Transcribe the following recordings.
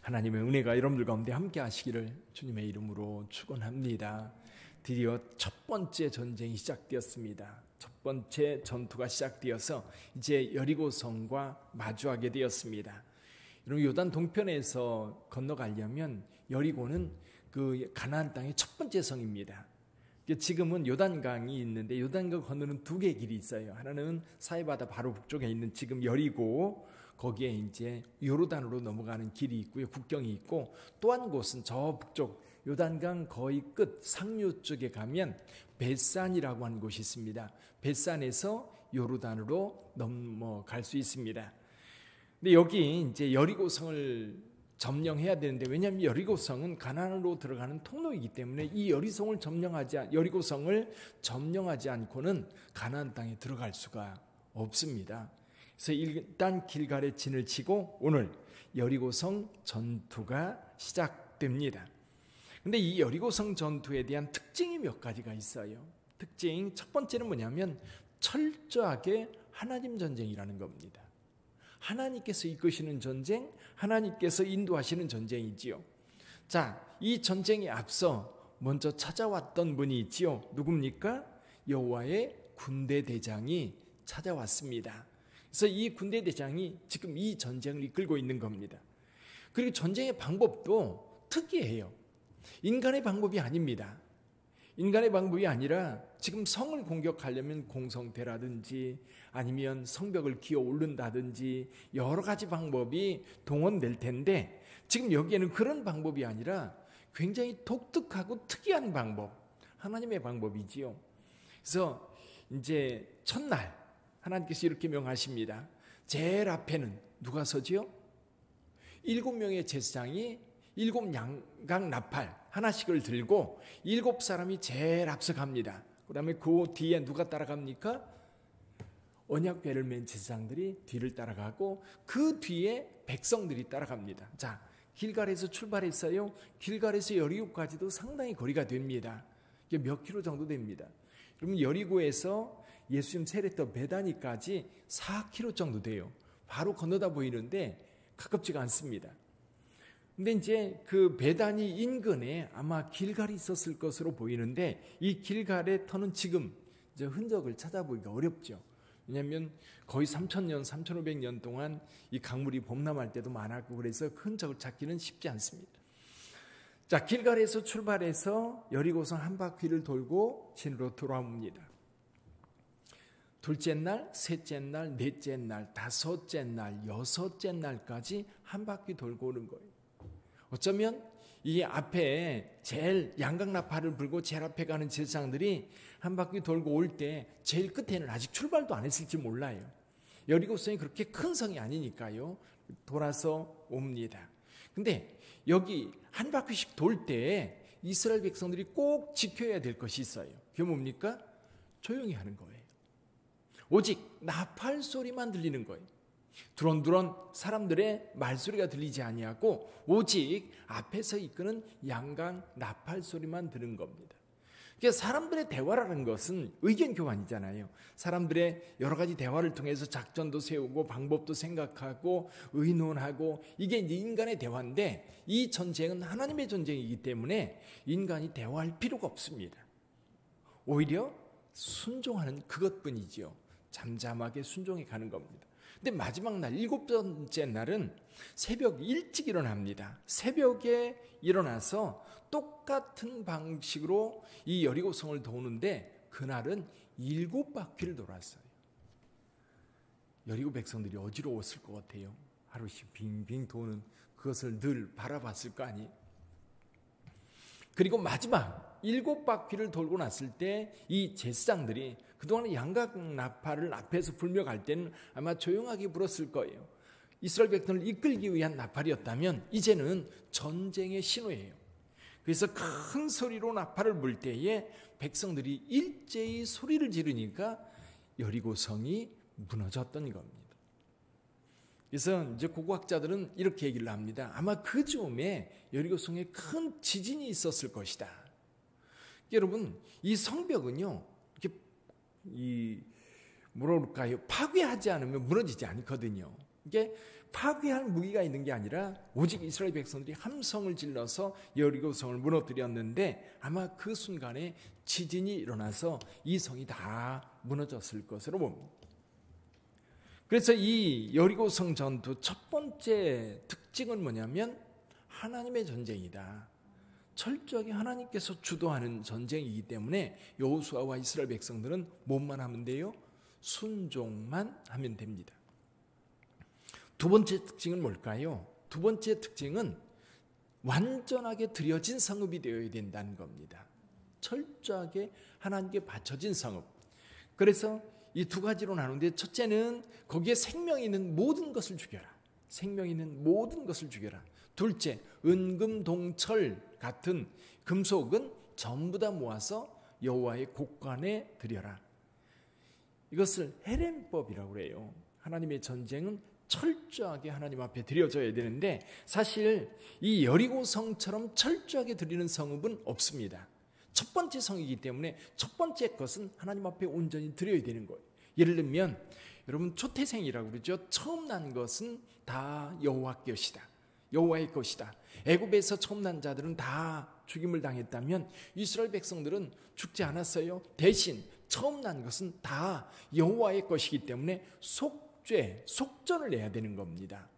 하나님의 은혜가 여러분들 가운데 함께 하시기를 주님의 이름으로 축원합니다. 드디어 첫 번째 전쟁이 시작되었습니다. 첫 번째 전투가 시작되어서 이제 여리고성과 마주하게 되었습니다. 여러분, 요단 동편에서 건너가려면 여리고는 그 가나안 땅의 첫 번째 성입니다. 지금은 요단강이 있는데 요단강 건너는 두 개의 길이 있어요. 하나는 사해바다 바로 북쪽에 있는 지금 여리고, 거기에 이제 요르단으로 넘어가는 길이 있고요, 국경이 있고, 또 한 곳은 저 북쪽 요단강 거의 끝 상류 쪽에 가면 벳산이라고 하는 곳이 있습니다. 벳산에서 요르단으로 넘어갈 수 있습니다. 근데 여기 이제 여리고성을 점령해야 되는데, 왜냐하면 여리고성은 가나안으로 들어가는 통로이기 때문에 이 여리고성을 점령하지 않고는 가나안 땅에 들어갈 수가 없습니다. 그래서 일단 길갈에 진을 치고 오늘 여리고성 전투가 시작됩니다. 근데 이 여리고성 전투에 대한 특징이 몇 가지가 있어요. 특징 첫 번째는 뭐냐면 철저하게 하나님 전쟁이라는 겁니다. 하나님께서 이끄시는 전쟁, 하나님께서 인도하시는 전쟁이지요. 자, 이 전쟁에 앞서 먼저 찾아왔던 분이 있지요. 누굽니까? 여호와의 군대 대장이 찾아왔습니다. 그래서 이 군대 대장이 지금 이 전쟁을 이끌고 있는 겁니다. 그리고 전쟁의 방법도 특이해요. 인간의 방법이 아닙니다. 인간의 방법이 아니라 지금 성을 공격하려면 공성대라든지 아니면 성벽을 기어 오른다든지 여러 가지 방법이 동원될 텐데, 지금 여기에는 그런 방법이 아니라 굉장히 독특하고 특이한 방법, 하나님의 방법이지요. 그래서 이제 첫날 하나님께서 이렇게 명하십니다. 제일 앞에는 누가 서지요? 7명의 제사장이 7 양각 나팔 하나씩을 들고 7사람이 제일 앞서 갑니다. 그 다음에 그 뒤에 누가 따라갑니까? 언약궤를 맨 제사장들이 뒤를 따라가고 그 뒤에 백성들이 따라갑니다. 자, 길갈에서 출발했어요. 길갈에서 여리고까지도 상당히 거리가 됩니다. 이게 몇 킬로 정도 됩니다. 그러면 여리고에서 예수님 세례터 베다니까지 4킬로 정도 돼요. 바로 건너다 보이는데 가깝지가 않습니다. 근데 이제 그 베다니 인근에 아마 길갈이 있었을 것으로 보이는데, 이 길갈의 터는 지금 이제 흔적을 찾아보기가 어렵죠. 왜냐하면 거의 3,000년, 3,500년 동안 이 강물이 범람할 때도 많았고, 그래서 그 흔적을 찾기는 쉽지 않습니다. 자, 길갈에서 출발해서 여리고성 한 바퀴를 돌고 진으로 돌아옵니다. 둘째 날, 셋째 날, 넷째 날, 다섯째 날, 여섯째 날까지 한 바퀴 돌고 오는 거예요. 어쩌면 이 앞에 제일 양각나팔을 불고 제일 앞에 가는 제사장들이 한 바퀴 돌고 올 때 제일 끝에는 아직 출발도 안 했을지 몰라요. 여리고성이 그렇게 큰 성이 아니니까요. 돌아서 옵니다. 근데 여기 한 바퀴씩 돌 때 이스라엘 백성들이 꼭 지켜야 될 것이 있어요. 그게 뭡니까? 조용히 하는 거예요. 오직 나팔 소리만 들리는 거예요. 두런두런 사람들의 말소리가 들리지 아니하고 오직 앞에서 이끄는 양각 나팔 소리만 들은 겁니다. 그러니까 사람들의 대화라는 것은 의견 교환이잖아요. 사람들의 여러 가지 대화를 통해서 작전도 세우고 방법도 생각하고 의논하고, 이게 이제 인간의 대화인데, 이 전쟁은 하나님의 전쟁이기 때문에 인간이 대화할 필요가 없습니다. 오히려 순종하는 그것뿐이지요. 잠잠하게 순종해 가는 겁니다. 근데 마지막 날 7번째 날은 새벽 일찍 일어납니다. 새벽에 일어나서 똑같은 방식으로 이 여리고성을 도는데 그날은 7바퀴를 돌았어요. 여리고 백성들이 어지러웠을 것 같아요. 하루씩 빙빙 도는 그것을 늘 바라봤을 거 아니에요. 그리고 마지막 7바퀴를 돌고 났을 때 이 제사장들이 그동안 양각 나팔을 앞에서 불며 갈 때는 아마 조용하게 불었을 거예요. 이스라엘 백성을 이끌기 위한 나팔이었다면 이제는 전쟁의 신호예요. 그래서 큰 소리로 나팔을 불 때에 백성들이 일제히 소리를 지르니까 여리고성이 무너졌던 겁니다. 그래서 이제 고고학자들은 이렇게 얘기를 합니다. 아마 그 즈음에 여리고성에 큰 지진이 있었을 것이다. 여러분, 이 성벽은요, 이렇게 뭐라 그럴까요? 파괴하지 않으면 무너지지 않거든요. 이게 파괴할 무기가 있는 게 아니라 오직 이스라엘 백성들이 함성을 질러서 여리고성을 무너뜨렸는데 아마 그 순간에 지진이 일어나서 이 성이 다 무너졌을 것으로 봅니다. 그래서 이 여리고성 전투 첫 번째 특징은 뭐냐면 하나님의 전쟁이다. 철저하게 하나님께서 주도하는 전쟁이기 때문에 여호수아와 이스라엘 백성들은 뭐만 하면 돼요? 순종만 하면 됩니다. 두 번째 특징은 뭘까요? 두 번째 특징은 완전하게 드려진 성읍이 되어야 된다는 겁니다. 철저하게 하나님께 바쳐진 성읍. 그래서 이 두 가지로 나누는데 첫째는 거기에 생명이 있는 모든 것을 죽여라. 생명이 있는 모든 것을 죽여라. 둘째, 은금동철 같은 금속은 전부 다 모아서 여호와의 곳간에 드려라. 이것을 헤렘법이라고 그래요. 하나님의 전쟁은 철저하게 하나님 앞에 드려져야 되는데 사실 이 여리고성처럼 철저하게 드리는 성읍은 없습니다. 첫 번째 성이기 때문에 첫 번째 것은 하나님 앞에 온전히 드려야 되는 거예요. 예를 들면 여러분 초태생이라고 그러죠. 처음 난 것은 다 여호와 것이다. 여호와의 것이다. 애굽에서 처음 난 자들은 다 죽임을 당했다면 이스라엘 백성들은 죽지 않았어요. 대신 처음 난 것은 다 여호와의 것이기 때문에 속전을 내야 되는 겁니다.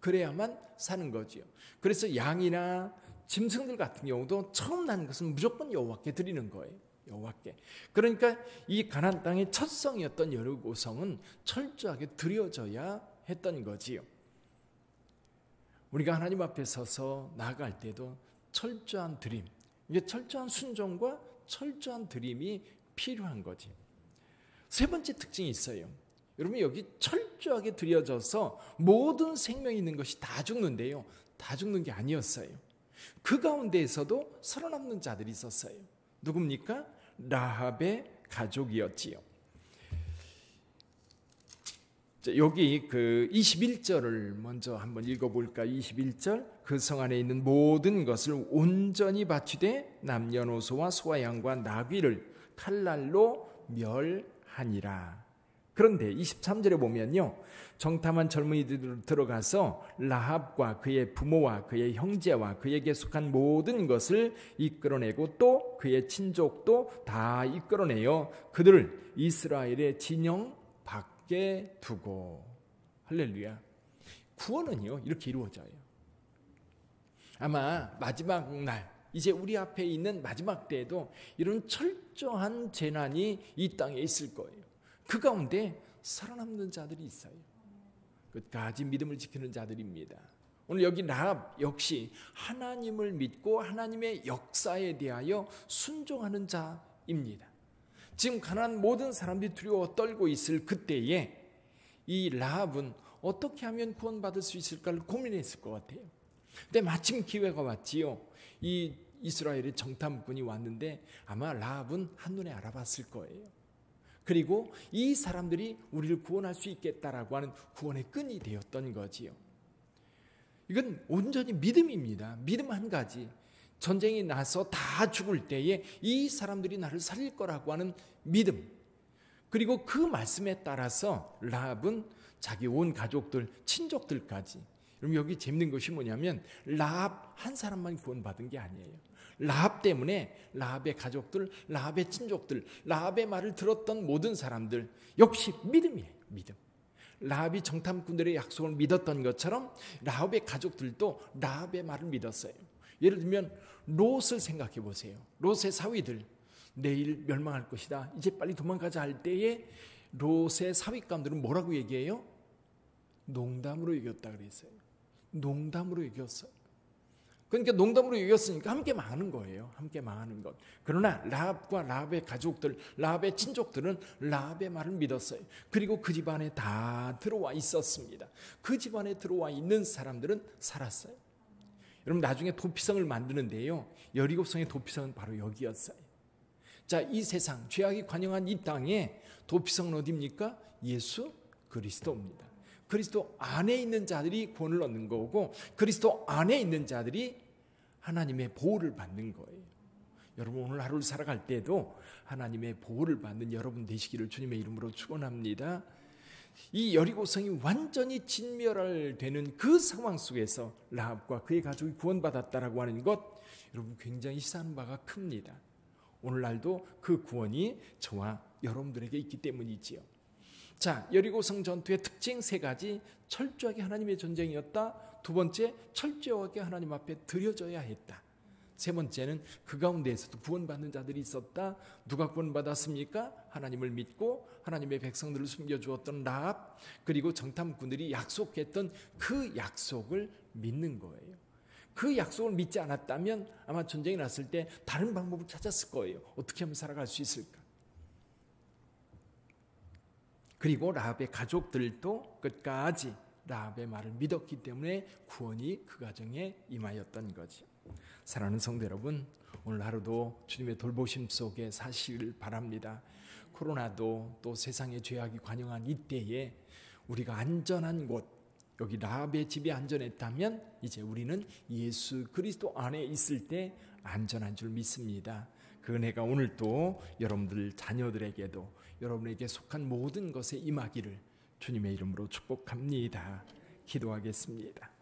그래야만 사는 거지요. 그래서 양이나 짐승들 같은 경우도 처음 난 것은 무조건 여호와께 드리는 거예요. 여호와께. 그러니까 이 가나안 땅의 첫 성이었던 여리고성은 철저하게 드려져야 했던 거지요. 우리가 하나님 앞에 서서 나아갈 때도 철저한 드림, 이게 철저한 순종과 철저한 드림이 필요한 거지. 세 번째 특징이 있어요. 여러분 여기 철저하게 드려져서 모든 생명이 있는 것이 다 죽는데요. 다 죽는 게 아니었어요. 그 가운데에서도 살아남는 자들이 있었어요. 누굽니까? 라합의 가족이었지요. 여기 그 21절을 먼저 한번 읽어볼까? 21절, 그 성 안에 있는 모든 것을 온전히 바치되 남녀노소와 소와 양과 나귀를 칼날로 멸하니라. 그런데 23절에 보면요, 정탐한 젊은이들 들어가서 라합과 그의 부모와 그의 형제와 그에게 속한 모든 것을 이끌어내고 또 그의 친족도 다 이끌어내어 그들을 이스라엘의 진영 밖에 두고. 할렐루야. 구원은요 이렇게 이루어져요. 아마 마지막 날, 이제 우리 앞에 있는 마지막 때에도 이런 철저한 재난이 이 땅에 있을 거예요. 그 가운데 살아남는 자들이 있어요. 끝까지 믿음을 지키는 자들입니다. 오늘 여기 라합 역시 하나님을 믿고 하나님의 역사에 대하여 순종하는 자입니다. 지금 가난한 모든 사람들이 두려워 떨고 있을 그때에 이 라합은 어떻게 하면 구원받을 수 있을까를 고민했을 것 같아요. 근데 마침 기회가 왔지요. 이 이스라엘의 정탐꾼이 왔는데 아마 라합은 한눈에 알아봤을 거예요. 그리고 이 사람들이 우리를 구원할 수 있겠다라고 하는 구원의 끈이 되었던 거지요. 이건 온전히 믿음입니다. 믿음 한 가지. 전쟁이 나서 다 죽을 때에 이 사람들이 나를 살릴 거라고 하는 믿음. 그리고 그 말씀에 따라서 라합은 자기 온 가족들, 친족들까지. 그럼 여기 재밌는 것이 뭐냐면 라합 한 사람만 구원받은 게 아니에요. 라합 때문에 라합의 가족들, 라합의 친족들, 라합의 말을 들었던 모든 사람들 역시 믿음이에요. 믿음. 라합이 정탐꾼들의 약속을 믿었던 것처럼 라합의 가족들도 라합의 말을 믿었어요. 예를 들면 롯을 생각해 보세요. 롯의 사위들 내일 멸망할 것이다. 이제 빨리 도망가자 할 때에 롯의 사위감들은 뭐라고 얘기해요? 농담으로 이겼다 그랬어요. 농담으로 이겼어요. 그러니까 농담으로 이겼으니까 함께 망하는 거예요. 함께 망하는 것. 그러나 라합과 라합의 가족들, 라합의 친족들은 라합의 말을 믿었어요. 그리고 그 집안에 다 들어와 있었습니다. 그 집안에 들어와 있는 사람들은 살았어요. 여러분 나중에 도피성을 만드는데요, 17성의 도피성은 바로 여기였어요. 자, 이 세상 죄악이 관영한 이 땅에 도피성은 어디입니까? 예수 그리스도입니다. 그리스도 안에 있는 자들이 구원을 얻는 거고 그리스도 안에 있는 자들이 하나님의 보호를 받는 거예요. 여러분 오늘 하루를 살아갈 때도 하나님의 보호를 받는 여러분 되시기를 주님의 이름으로 축원합니다. 이 여리고성이 완전히 진멸되는 그 상황 속에서 라합과 그의 가족이 구원받았다라고 하는 것, 여러분 굉장히 시사하는 바가 큽니다. 오늘날도 그 구원이 저와 여러분들에게 있기 때문이지요. 자, 여리고성 전투의 특징 세 가지. 철저하게 하나님의 전쟁이었다. 두 번째, 철저하게 하나님 앞에 드려져야 했다. 세 번째는 그 가운데에서도 구원받는 자들이 있었다. 누가 구원받았습니까? 하나님을 믿고 하나님의 백성들을 숨겨주었던 라합, 그리고 정탐꾼들이 약속했던 그 약속을 믿는 거예요. 그 약속을 믿지 않았다면 아마 전쟁이 났을 때 다른 방법을 찾았을 거예요. 어떻게 하면 살아갈 수 있을까? 그리고 라합의 가족들도 끝까지 라합의 말을 믿었기 때문에 구원이 그 가정에 임하였던 거죠. 사랑하는 성도 여러분, 오늘 하루도 주님의 돌보심 속에 사시길 바랍니다. 코로나도 또 세상의 죄악이 관영한 이때에 우리가 안전한 곳, 여기 라합의 집이 안전했다면 이제 우리는 예수 그리스도 안에 있을 때 안전한 줄 믿습니다. 그 은혜가 오늘 또 여러분들 자녀들에게도 여러분에게 속한 모든 것에 임하기를 주님의 이름으로 축복합니다. 기도하겠습니다.